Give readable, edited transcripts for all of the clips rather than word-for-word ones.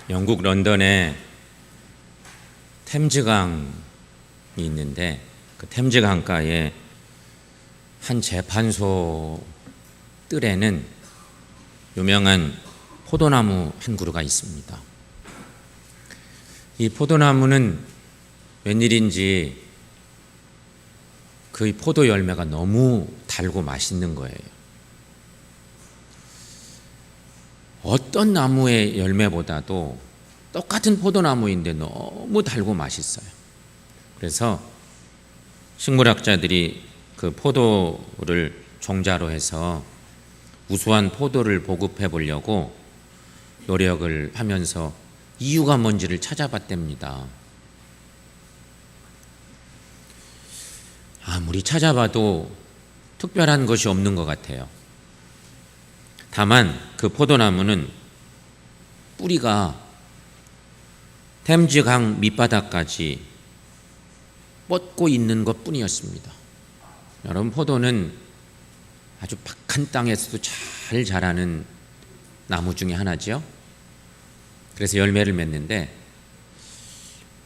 영국 런던에 템즈강이 있는데 그 템즈 강가에 한 재판소 뜰에는 유명한 포도나무 한 그루가 있습니다. 이 포도나무는 웬일인지 그 포도 열매가 너무 달고 맛있는 거예요. 어떤 나무의 열매보다도 똑같은 포도나무인데 너무 달고 맛있어요. 그래서 식물학자들이 그 포도를 종자로 해서 우수한 포도를 보급해 보려고 노력을 하면서 이유가 뭔지를 찾아봤답니다. 아무리 찾아봐도 특별한 것이 없는 것 같아요. 다만 그 포도나무는 뿌리가 템즈강 밑바닥까지 뻗고 있는 것 뿐이었습니다. 여러분, 포도는 아주 박한 땅에서도 잘 자라는 나무 중에 하나죠. 그래서 열매를 맺는데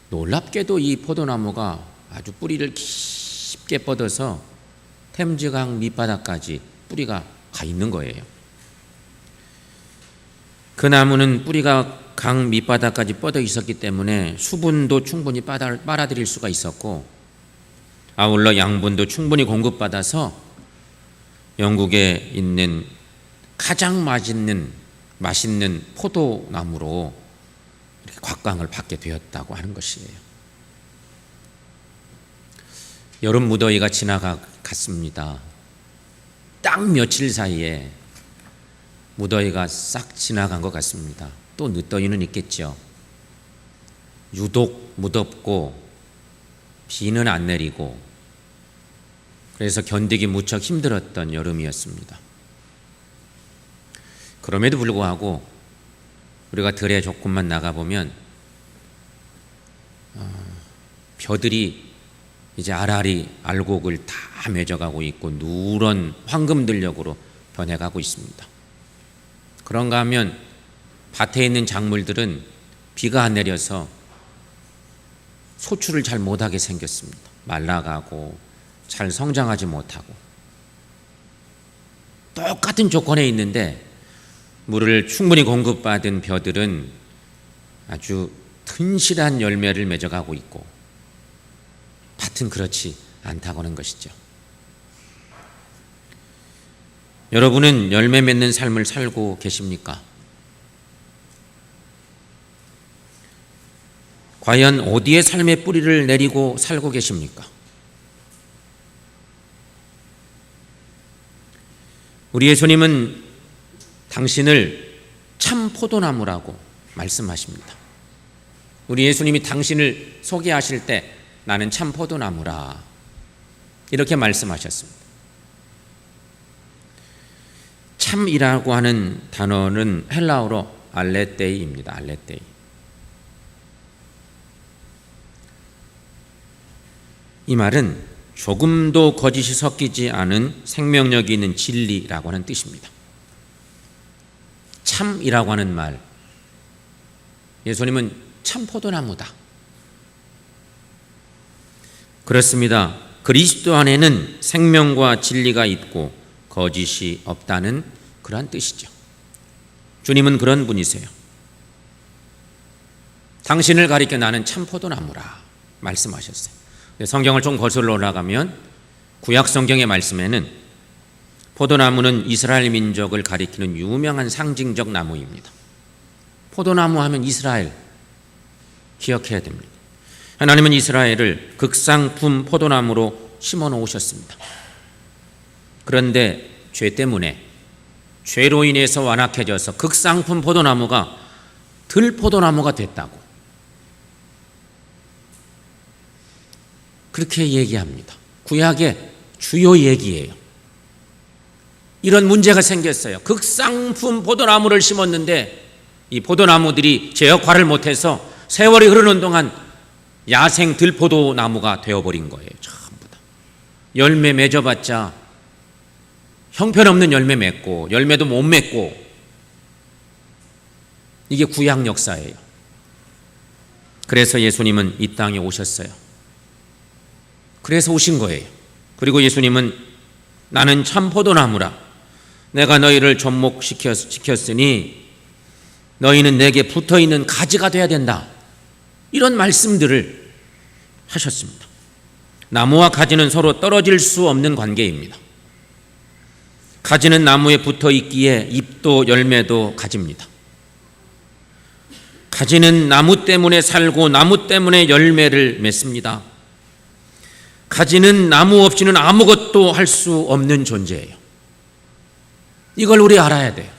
놀랍게도 이 포도나무가 아주 뿌리를 깊게 뻗어서 템즈강 밑바닥까지 뿌리가 가 있는 거예요. 그 나무는 뿌리가 강 밑바닥까지 뻗어 있었기 때문에 수분도 충분히 빨아들일 수가 있었고, 아울러 양분도 충분히 공급받아서 영국에 있는 가장 맛있는 포도나무로 이렇게 곽광을 받게 되었다고 하는 것이에요. 여름 무더위가 지나갔습니다. 딱 며칠 사이에 무더위가 싹 지나간 것 같습니다. 또 늦더위는 있겠죠. 유독 무덥고 비는 안 내리고 그래서 견디기 무척 힘들었던 여름이었습니다. 그럼에도 불구하고 우리가 들에 조금만 나가보면 벼들이 이제 알알이 알곡을 다 맺어가고 있고 누런 황금들녘으로 변해가고 있습니다. 그런가 하면 밭에 있는 작물들은 비가 안 내려서 소출을 잘 못하게 생겼습니다. 말라가고 잘 성장하지 못하고 똑같은 조건에 있는데 물을 충분히 공급받은 벼들은 아주 튼실한 열매를 맺어가고 있고 밭은 그렇지 않다고 하는 것이죠. 여러분은 열매 맺는 삶을 살고 계십니까? 과연 어디에 삶의 뿌리를 내리고 살고 계십니까? 우리 예수님은 당신을 참 포도나무라고 말씀하십니다. 우리 예수님이 당신을 소개하실 때 나는 참 포도나무라 이렇게 말씀하셨습니다. 참이라고 하는 단어는 헬라어로 알레테이입니다. 알레테이. 이 말은 조금도 거짓이 섞이지 않은 생명력이 있는 진리라고 하는 뜻입니다. 참이라고 하는 말, 예수님은 참 포도나무다. 그렇습니다. 그리스도 안에는 생명과 진리가 있고 거짓이 없다는 그러한 뜻이죠. 주님은 그런 분이세요. 당신을 가리켜 나는 참 포도나무라 말씀하셨어요. 성경을 좀 거슬러 올라가면 구약 성경의 말씀에는 포도나무는 이스라엘 민족을 가리키는 유명한 상징적 나무입니다. 포도나무 하면 이스라엘 기억해야 됩니다. 하나님은 이스라엘을 극상품 포도나무로 심어 놓으셨습니다. 그런데 죄 때문에 죄로 인해서 완악해져서 극상품 포도나무가 들포도나무가 됐다고 그렇게 얘기합니다. 구약의 주요 얘기예요. 이런 문제가 생겼어요. 극상품 포도나무를 심었는데 이 포도나무들이 제 역할을 못해서 세월이 흐르는 동안 야생 들포도나무가 되어버린 거예요. 전부 다. 열매 맺어봤자 형편없는 열매 맺고 열매도 못 맺고 이게 구약 역사예요. 그래서 예수님은 이 땅에 오셨어요. 그래서 오신 거예요. 그리고 예수님은 나는 참 포도나무라. 내가 너희를 접목시켰으니 너희는 내게 붙어있는 가지가 돼야 된다. 이런 말씀들을 하셨습니다. 나무와 가지는 서로 떨어질 수 없는 관계입니다. 가지는 나무에 붙어 있기에 잎도 열매도 가집니다. 가지는 나무 때문에 살고 나무 때문에 열매를 맺습니다. 가지는 나무 없이는 아무것도 할 수 없는 존재예요. 이걸 우리 알아야 돼요.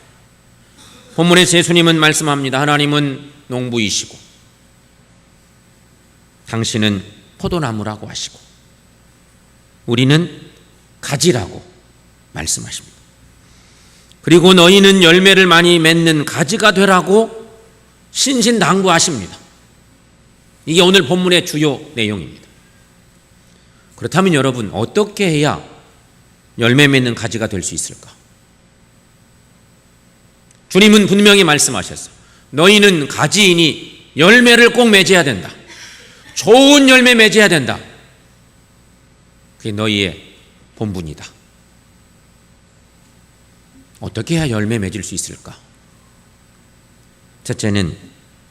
본문에서 예수님은 말씀합니다. 하나님은 농부이시고 당신은 포도나무라고 하시고 우리는 가지라고 말씀하십니다. 그리고 너희는 열매를 많이 맺는 가지가 되라고 신신당부하십니다. 이게 오늘 본문의 주요 내용입니다. 그렇다면 여러분, 어떻게 해야 열매 맺는 가지가 될 수 있을까? 주님은 분명히 말씀하셨어요. 너희는 가지이니 열매를 꼭 맺어야 된다. 좋은 열매 맺어야 된다. 그게 너희의 본분이다. 어떻게 해야 열매 맺을 수 있을까? 첫째는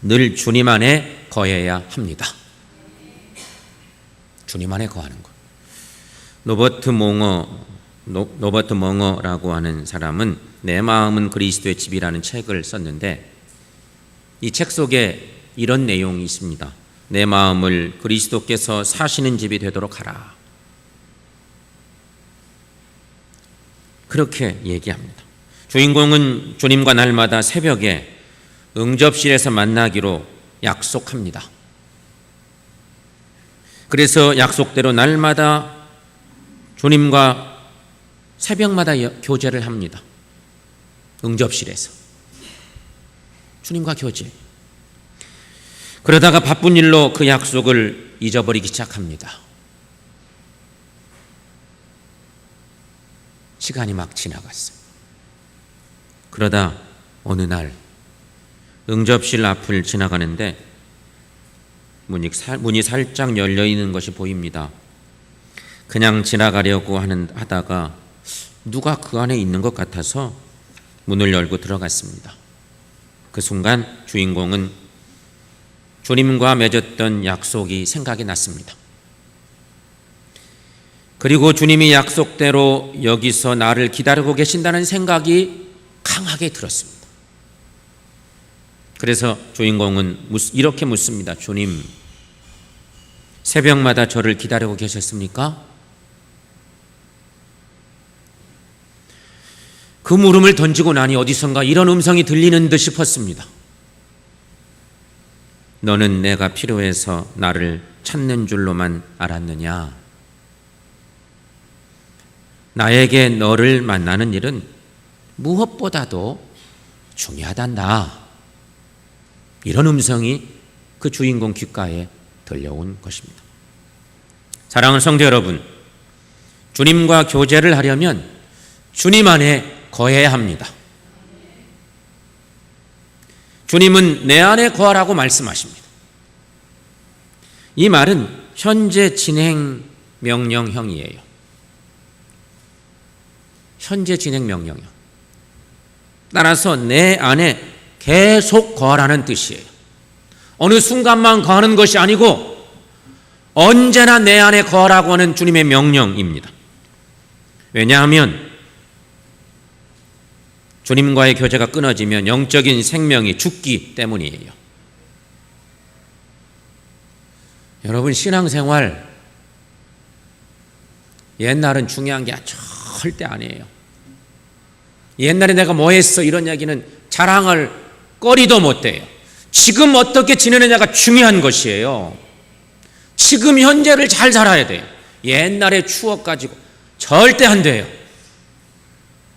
늘 주님 안에 거해야 합니다. 주님 안에 거하는 것. 로버트 멍어라고 하는 사람은 내 마음은 그리스도의 집이라는 책을 썼는데 이 책 속에 이런 내용이 있습니다. 내 마음을 그리스도께서 사시는 집이 되도록 하라. 그렇게 얘기합니다. 주인공은 주님과 날마다 새벽에 응접실에서 만나기로 약속합니다. 그래서 약속대로 날마다 주님과 새벽마다 교제를 합니다. 응접실에서 주님과 교제. 그러다가 바쁜 일로 그 약속을 잊어버리기 시작합니다. 시간이 막 지나갔어요. 그러다 어느 날 응접실 앞을 지나가는데 문이 살짝 열려 있는 것이 보입니다. 그냥 지나가려고 하다가 누가 그 안에 있는 것 같아서 문을 열고 들어갔습니다. 그 순간 주인공은 주님과 맺었던 약속이 생각이 났습니다. 그리고 주님이 약속대로 여기서 나를 기다리고 계신다는 생각이 강하게 들었습니다. 그래서 주인공은 이렇게 묻습니다. 주님, 새벽마다 저를 기다리고 계셨습니까? 그 물음을 던지고 나니 어디선가 이런 음성이 들리는 듯 싶었습니다. 너는 내가 필요해서 나를 찾는 줄로만 알았느냐? 나에게 너를 만나는 일은 무엇보다도 중요하단다. 이런 음성이 그 주인공 귓가에 들려온 것입니다. 사랑하는 성도 여러분, 주님과 교제를 하려면 주님 안에 거해야 합니다. 주님은 내 안에 거하라고 말씀하십니다. 이 말은 현재 진행 명령형이에요. 현재 진행 명령형. 따라서 내 안에 계속 거하라는 뜻이에요. 어느 순간만 거하는 것이 아니고 언제나 내 안에 거하라고 하는 주님의 명령입니다. 왜냐하면 주님과의 교제가 끊어지면 영적인 생명이 죽기 때문이에요. 여러분, 신앙생활 옛날은 중요한 게 절대 아니에요. 옛날에 내가 뭐 했어 이런 이야기는 자랑할 거리도 못 돼요. 지금 어떻게 지내느냐가 중요한 것이에요. 지금 현재를 잘 살아야 돼요. 옛날의 추억 가지고 절대 안 돼요.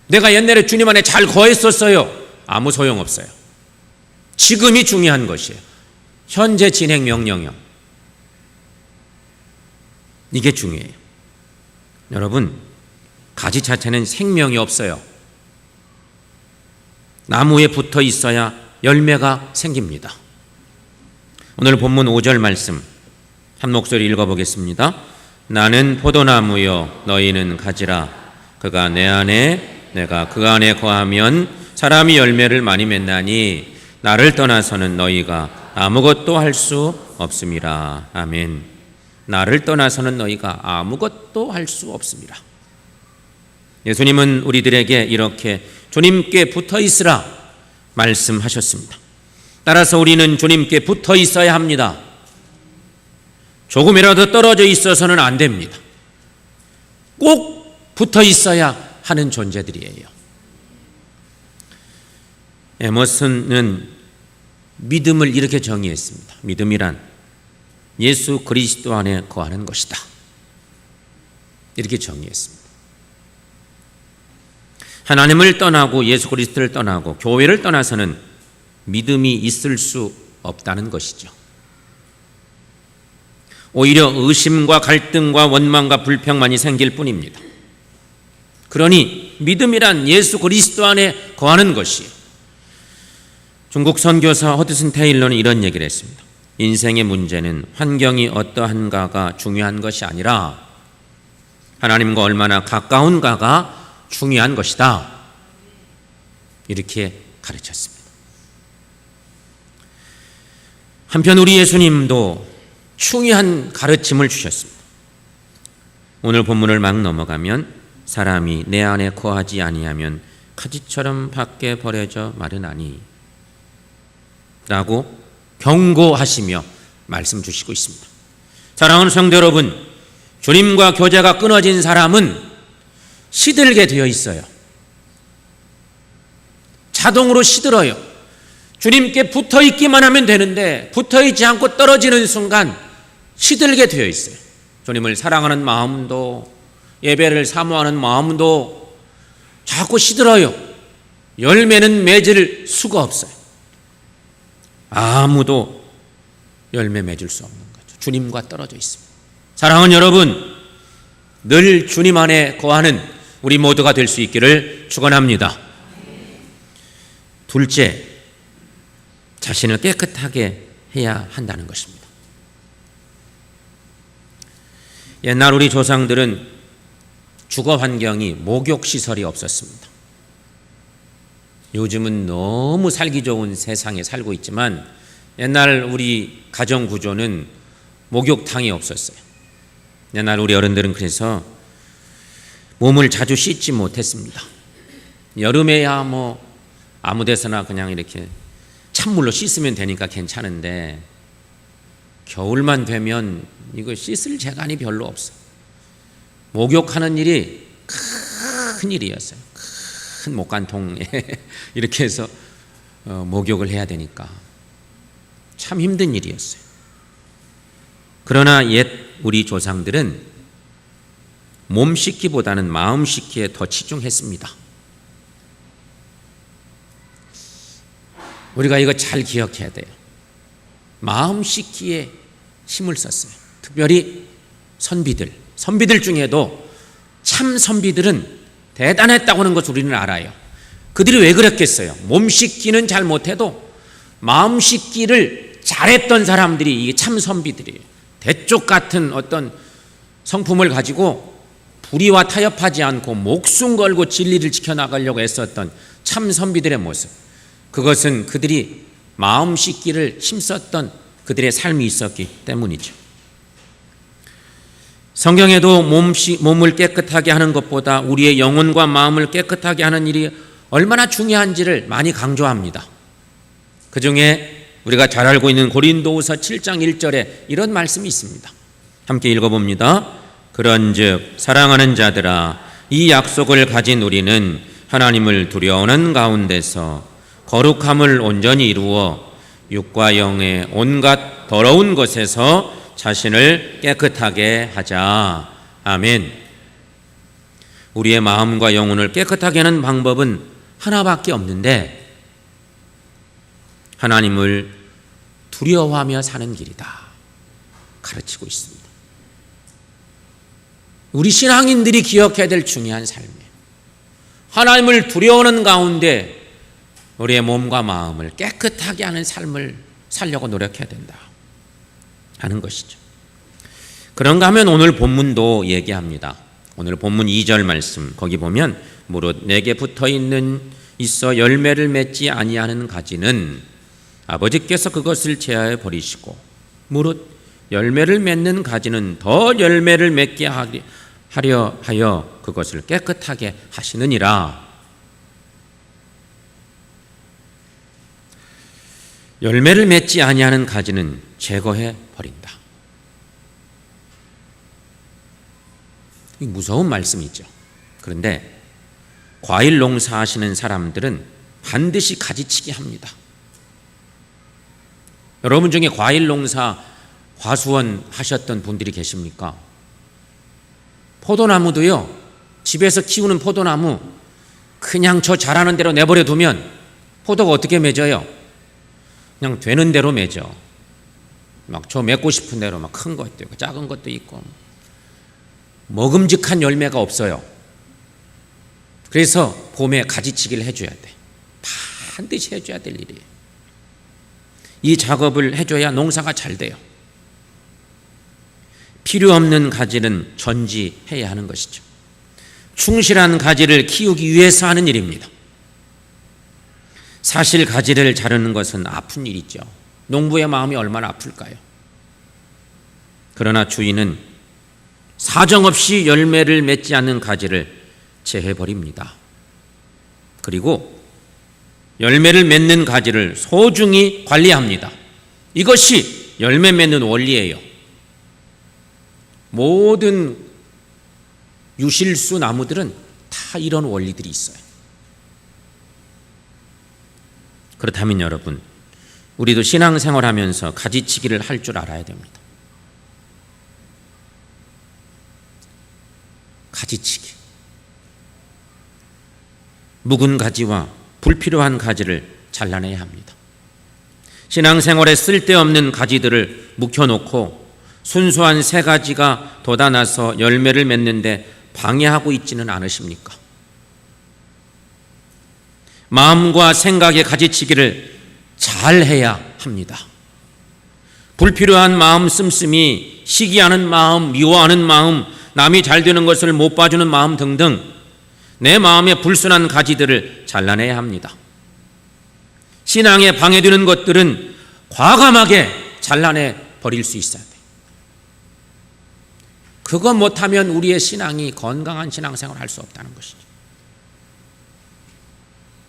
내가 옛날에 주님 안에 잘 거했었어요. 아무 소용없어요. 지금이 중요한 것이에요. 현재 진행 명령형. 이게 중요해요. 여러분, 가지 자체는 생명이 없어요. 나무에 붙어 있어야 열매가 생깁니다. 오늘 본문 5절 말씀 한 목소리 읽어보겠습니다. 나는 포도나무요 너희는 가지라. 그가 내 안에 내가 그 안에 거하면 사람이 열매를 많이 맺나니 나를 떠나서는 너희가 아무것도 할 수 없음이라. 아멘. 나를 떠나서는 너희가 아무것도 할 수 없음이라. 예수님은 우리들에게 이렇게 주님께 붙어 있으라 말씀하셨습니다. 따라서 우리는 주님께 붙어 있어야 합니다. 조금이라도 떨어져 있어서는 안 됩니다. 꼭 붙어 있어야 하는 존재들이에요. 에머슨은 믿음을 이렇게 정의했습니다. 믿음이란 예수 그리스도 안에 거하는 것이다. 이렇게 정의했습니다. 하나님을 떠나고 예수 그리스도를 떠나고 교회를 떠나서는 믿음이 있을 수 없다는 것이죠. 오히려 의심과 갈등과 원망과 불평만이 생길 뿐입니다. 그러니 믿음이란 예수 그리스도 안에 거하는 것이에요. 중국 선교사 허드슨 테일러는 이런 얘기를 했습니다. 인생의 문제는 환경이 어떠한가가 중요한 것이 아니라 하나님과 얼마나 가까운가가 중요한 것이다. 이렇게 가르쳤습니다. 한편 우리 예수님도 중요한 가르침을 주셨습니다. 오늘 본문을 막 넘어가면 사람이 내 안에 거하지 아니하면 가지처럼 밖에 버려져 마르나니 라고 경고하시며 말씀 주시고 있습니다. 사랑하는 성도 여러분, 주님과 교제가 끊어진 사람은 시들게 되어 있어요. 자동으로 시들어요. 주님께 붙어 있기만 하면 되는데 붙어 있지 않고 떨어지는 순간 시들게 되어 있어요. 주님을 사랑하는 마음도 예배를 사모하는 마음도 자꾸 시들어요. 열매는 맺을 수가 없어요. 아무도 열매 맺을 수 없는 거죠. 주님과 떨어져 있습니다. 사랑하는 여러분, 늘 주님 안에 거하는 우리 모두가 될 수 있기를 축원합니다. 둘째, 자신을 깨끗하게 해야 한다는 것입니다. 옛날 우리 조상들은 주거 환경이 목욕시설이 없었습니다. 요즘은 너무 살기 좋은 세상에 살고 있지만 옛날 우리 가정 구조는 목욕탕이 없었어요. 옛날 우리 어른들은 그래서 몸을 자주 씻지 못했습니다. 여름에야 뭐 아무 데서나 그냥 이렇게 찬물로 씻으면 되니까 괜찮은데 겨울만 되면 이거 씻을 재간이 별로 없어. 목욕하는 일이 큰 일이었어요. 큰 목간통에 이렇게 해서 목욕을 해야 되니까 참 힘든 일이었어요. 그러나 옛 우리 조상들은 몸 씻기보다는 마음 씻기에 더 치중했습니다. 우리가 이거 잘 기억해야 돼요. 마음 씻기에 힘을 썼어요. 특별히 선비들 중에도 참 선비들은 대단했다고 하는 것을 우리는 알아요. 그들이 왜 그랬겠어요? 몸 씻기는 잘 못해도 마음 씻기를 잘했던 사람들이 이게 참 선비들이에요. 대쪽 같은 어떤 성품을 가지고 불의와 타협하지 않고 목숨 걸고 진리를 지켜나가려고 애썼던 참 선비들의 모습, 그것은 그들이 마음 씻기를 힘썼던 그들의 삶이 있었기 때문이죠. 성경에도 몸을 깨끗하게 하는 것보다 우리의 영혼과 마음을 깨끗하게 하는 일이 얼마나 중요한지를 많이 강조합니다. 그 중에 우리가 잘 알고 있는 고린도후서 7장 1절에 이런 말씀이 있습니다. 함께 읽어봅니다. 그런즉 사랑하는 자들아, 이 약속을 가진 우리는 하나님을 두려워하는 가운데서 거룩함을 온전히 이루어 육과 영의 온갖 더러운 것에서 자신을 깨끗하게 하자. 아멘. 우리의 마음과 영혼을 깨끗하게 하는 방법은 하나밖에 없는데 하나님을 두려워하며 사는 길이다 가르치고 있습니다. 우리 신앙인들이 기억해야 될 중요한 삶이에요. 하나님을 두려워하는 가운데 우리의 몸과 마음을 깨끗하게 하는 삶을 살려고 노력해야 된다. 하는 것이죠. 그런가 하면 오늘 본문도 얘기합니다. 오늘 본문 2절 말씀 거기 보면 무릇 내게 붙어 있어 열매를 맺지 아니하는 가지는 아버지께서 그것을 제하여 버리시고 무릇 열매를 맺는 가지는 더 열매를 맺게 하려 하여 그것을 깨끗하게 하시느니라. 열매를 맺지 아니하는 가지는 제거해 버린다. 무서운 말씀이죠. 그런데 과일 농사하시는 사람들은 반드시 가지치기 합니다. 여러분 중에 과일 농사 과수원 하셨던 분들이 계십니까? 포도나무도요, 집에서 키우는 포도나무 그냥 저 자라는 대로 내버려 두면 포도가 어떻게 맺어요? 그냥 되는 대로 맺어. 막 저 맺고 싶은 대로 막 큰 것도 있고 작은 것도 있고 먹음직한 열매가 없어요. 그래서 봄에 가지치기를 해줘야 돼. 반드시 해줘야 될 일이에요. 이 작업을 해줘야 농사가 잘 돼요. 필요 없는 가지는 전지해야 하는 것이죠. 충실한 가지를 키우기 위해서 하는 일입니다. 사실 가지를 자르는 것은 아픈 일이죠. 농부의 마음이 얼마나 아플까요? 그러나 주인은 사정없이 열매를 맺지 않는 가지를 제해버립니다. 그리고 열매를 맺는 가지를 소중히 관리합니다. 이것이 열매 맺는 원리예요. 모든 유실수 나무들은 다 이런 원리들이 있어요. 그렇다면 여러분, 우리도 신앙생활하면서 가지치기를 할 줄 알아야 됩니다. 가지치기. 묵은 가지와 불필요한 가지를 잘라내야 합니다. 신앙생활에 쓸데없는 가지들을 묵혀놓고 순수한 새 가지가 돋아나서 열매를 맺는데 방해하고 있지는 않으십니까? 마음과 생각의 가지치기를 잘 해야 합니다. 불필요한 마음 씀씀이, 시기하는 마음, 미워하는 마음, 남이 잘 되는 것을 못 봐주는 마음 등등 내 마음의 불순한 가지들을 잘라내야 합니다. 신앙에 방해되는 것들은 과감하게 잘라내 버릴 수 있어야 돼요. 그거 못하면 우리의 신앙이 건강한 신앙생활을 할 수 없다는 것이죠.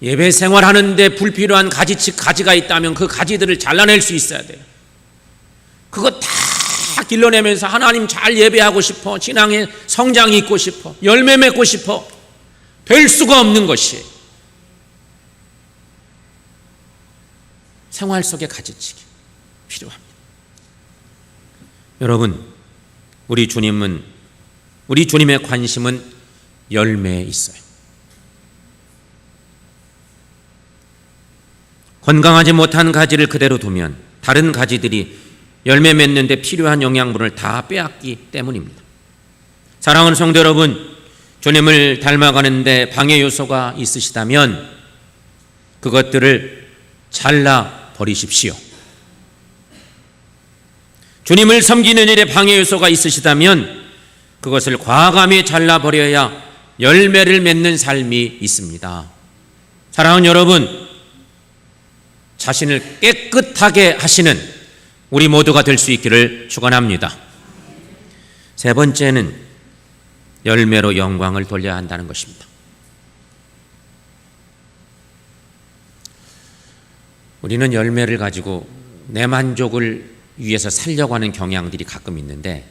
예배 생활하는데 불필요한 가지가 있다면 그 가지들을 잘라낼 수 있어야 돼요. 그거 다 길러내면서 하나님 잘 예배하고 싶어, 신앙의 성장이 있고 싶어, 열매 맺고 싶어, 될 수가 없는 것이 생활 속의 가지치기 필요합니다. 여러분, 우리 주님의 관심은 열매에 있어요. 건강하지 못한 가지를 그대로 두면 다른 가지들이 열매 맺는 데 필요한 영양분을 다 빼앗기 때문입니다. 사랑하는 성도 여러분, 주님을 닮아가는 데 방해 요소가 있으시다면 그것들을 잘라 버리십시오. 주님을 섬기는 일에 방해 요소가 있으시다면 그것을 과감히 잘라 버려야 열매를 맺는 삶이 있습니다. 사랑하는 여러분, 자신을 깨끗하게 하시는 우리 모두가 될 수 있기를 축원합니다. 세 번째는 열매로 영광을 돌려야 한다는 것입니다. 우리는 열매를 가지고 내 만족을 위해서 살려고 하는 경향들이 가끔 있는데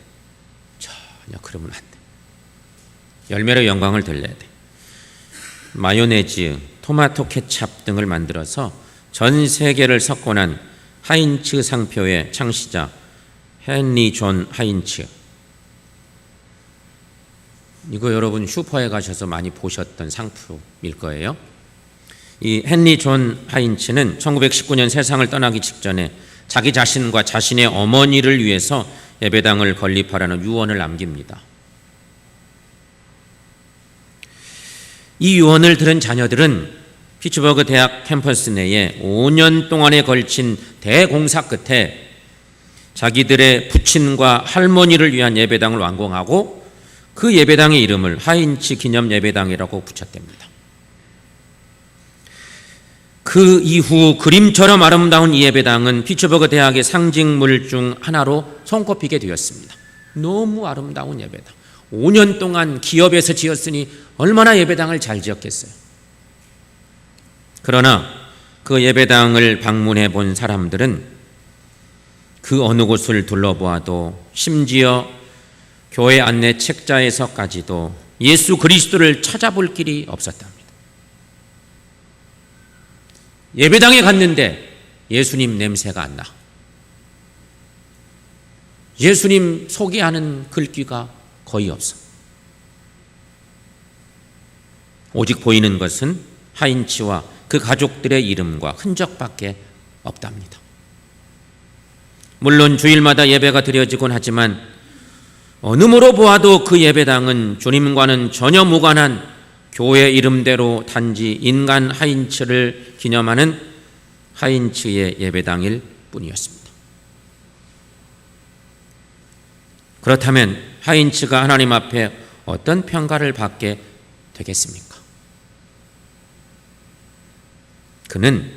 전혀 그러면 안 돼. 열매로 영광을 돌려야 돼. 마요네즈, 토마토 케찹 등을 만들어서 전 세계를 석권한 하인츠 상표의 창시자 헨리 존 하인츠, 이거 여러분 슈퍼에 가셔서 많이 보셨던 상품일 거예요. 이 헨리 존 하인츠는 1919년 세상을 떠나기 직전에 자기 자신과 자신의 어머니를 위해서 예배당을 건립하라는 유언을 남깁니다. 이 유언을 들은 자녀들은 피츠버그 대학 캠퍼스 내에 5년 동안에 걸친 대공사 끝에 자기들의 부친과 할머니를 위한 예배당을 완공하고 그 예배당의 이름을 하인츠 기념 예배당이라고 붙였답니다. 그 이후 그림처럼 아름다운 이 예배당은 피츠버그 대학의 상징물 중 하나로 손꼽히게 되었습니다. 너무 아름다운 예배당. 5년 동안 기업에서 지었으니 얼마나 예배당을 잘 지었겠어요. 그러나 그 예배당을 방문해 본 사람들은 그 어느 곳을 둘러보아도 심지어 교회 안내 책자에서까지도 예수 그리스도를 찾아볼 길이 없었답니다. 예배당에 갔는데 예수님 냄새가 안 나. 예수님 소개하는 글귀가 거의 없어. 오직 보이는 것은 하인츠와 그 가족들의 이름과 흔적밖에 없답니다. 물론 주일마다 예배가 드려지곤 하지만 어느 모로 보아도 그 예배당은 주님과는 전혀 무관한 교회 이름대로 단지 인간 하인츠를 기념하는 하인츠의 예배당일 뿐이었습니다. 그렇다면 하인츠가 하나님 앞에 어떤 평가를 받게 되겠습니까? 그는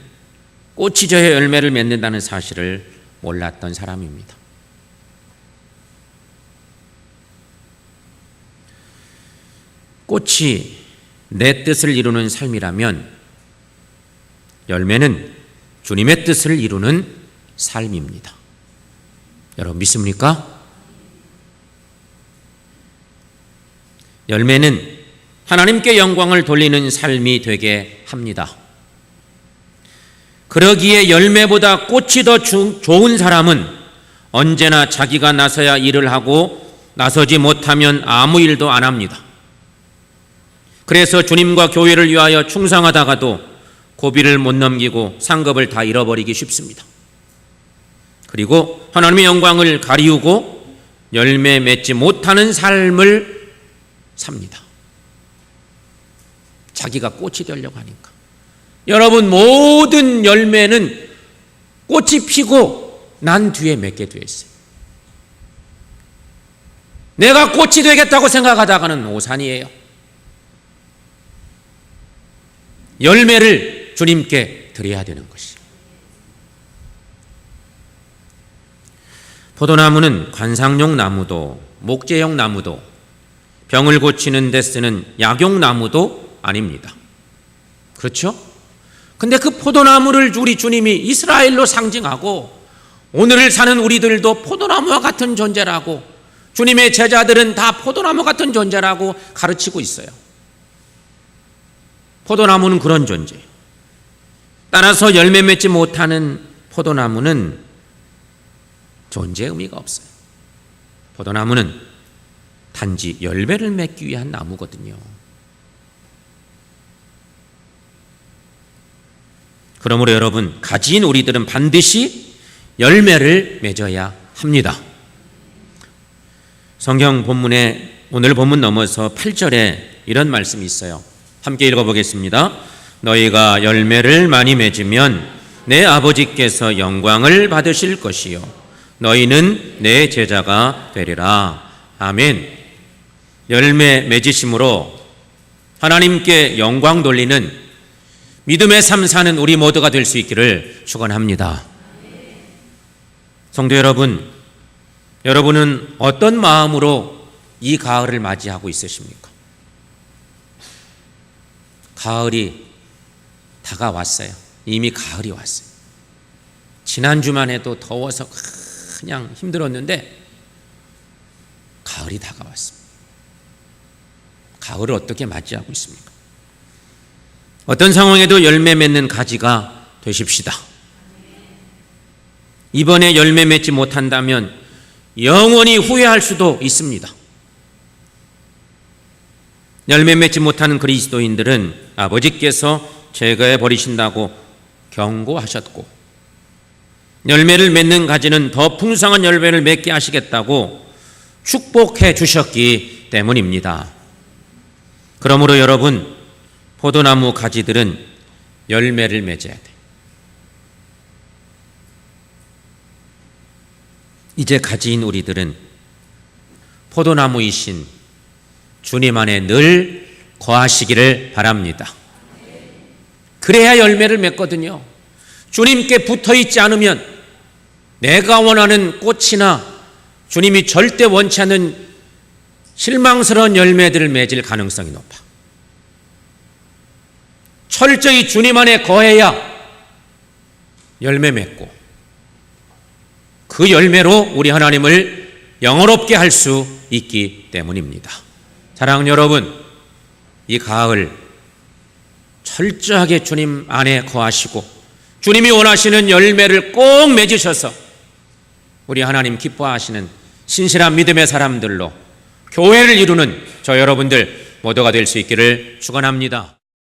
꽃이 져야 열매를 맺는다는 사실을 몰랐던 사람입니다. 꽃이 내 뜻을 이루는 삶이라면 열매는 주님의 뜻을 이루는 삶입니다. 여러분 믿습니까? 열매는 하나님께 영광을 돌리는 삶이 되게 합니다. 그러기에 열매보다 꽃이 더 좋은 사람은 언제나 자기가 나서야 일을 하고 나서지 못하면 아무 일도 안 합니다. 그래서 주님과 교회를 위하여 충성하다가도 고비를 못 넘기고 상급을 다 잃어버리기 쉽습니다. 그리고 하나님의 영광을 가리우고 열매 맺지 못하는 삶을 삽니다. 자기가 꽃이 되려고 하니까. 여러분 모든 열매는 꽃이 피고 난 뒤에 맺게 되어 있어요. 내가 꽃이 되겠다고 생각하다가는 오산이에요. 열매를 주님께 드려야 되는 것이에요. 포도나무는 관상용 나무도 목재용 나무도 병을 고치는 데 쓰는 약용 나무도 아닙니다. 그렇죠? 근데 그 포도나무를 우리 주님이 이스라엘로 상징하고 오늘을 사는 우리들도 포도나무와 같은 존재라고 주님의 제자들은 다 포도나무 같은 존재라고 가르치고 있어요. 포도나무는 그런 존재예요. 따라서 열매 맺지 못하는 포도나무는 존재의 의미가 없어요. 포도나무는 단지 열매를 맺기 위한 나무거든요. 그러므로 여러분, 가지인 우리들은 반드시 열매를 맺어야 합니다. 성경 본문에 오늘 본문 넘어서 8절에 이런 말씀이 있어요. 함께 읽어보겠습니다. 너희가 열매를 많이 맺으면 내 아버지께서 영광을 받으실 것이요 너희는 내 제자가 되리라. 아멘. 열매 맺으심으로 하나님께 영광 돌리는 믿음의 삶 사는 우리 모두가 될 수 있기를 축원합니다. 성도 여러분, 여러분은 어떤 마음으로 이 가을을 맞이하고 있으십니까? 가을이 다가왔어요. 이미 가을이 왔어요. 지난주만 해도 더워서 그냥 힘들었는데 가을이 다가왔습니다. 가을을 어떻게 맞이하고 있습니까? 어떤 상황에도 열매 맺는 가지가 되십시다. 이번에 열매 맺지 못한다면 영원히 후회할 수도 있습니다. 열매 맺지 못하는 그리스도인들은 아버지께서 제거해 버리신다고 경고하셨고 열매를 맺는 가지는 더 풍성한 열매를 맺게 하시겠다고 축복해 주셨기 때문입니다. 그러므로 여러분, 포도나무 가지들은 열매를 맺어야 돼요. 이제 가지인 우리들은 포도나무이신 주님 안에 늘 거하시기를 바랍니다. 그래야 열매를 맺거든요. 주님께 붙어 있지 않으면 내가 원하는 꽃이나 주님이 절대 원치 않는 실망스러운 열매들을 맺을 가능성이 높아. 철저히 주님 안에 거해야 열매 맺고 그 열매로 우리 하나님을 영화롭게 할 수 있기 때문입니다. 사랑하는 여러분, 이 가을 철저하게 주님 안에 거하시고 주님이 원하시는 열매를 꼭 맺으셔서 우리 하나님 기뻐하시는 신실한 믿음의 사람들로 교회를 이루는 저 여러분들 모두가 될 수 있기를 축원합니다.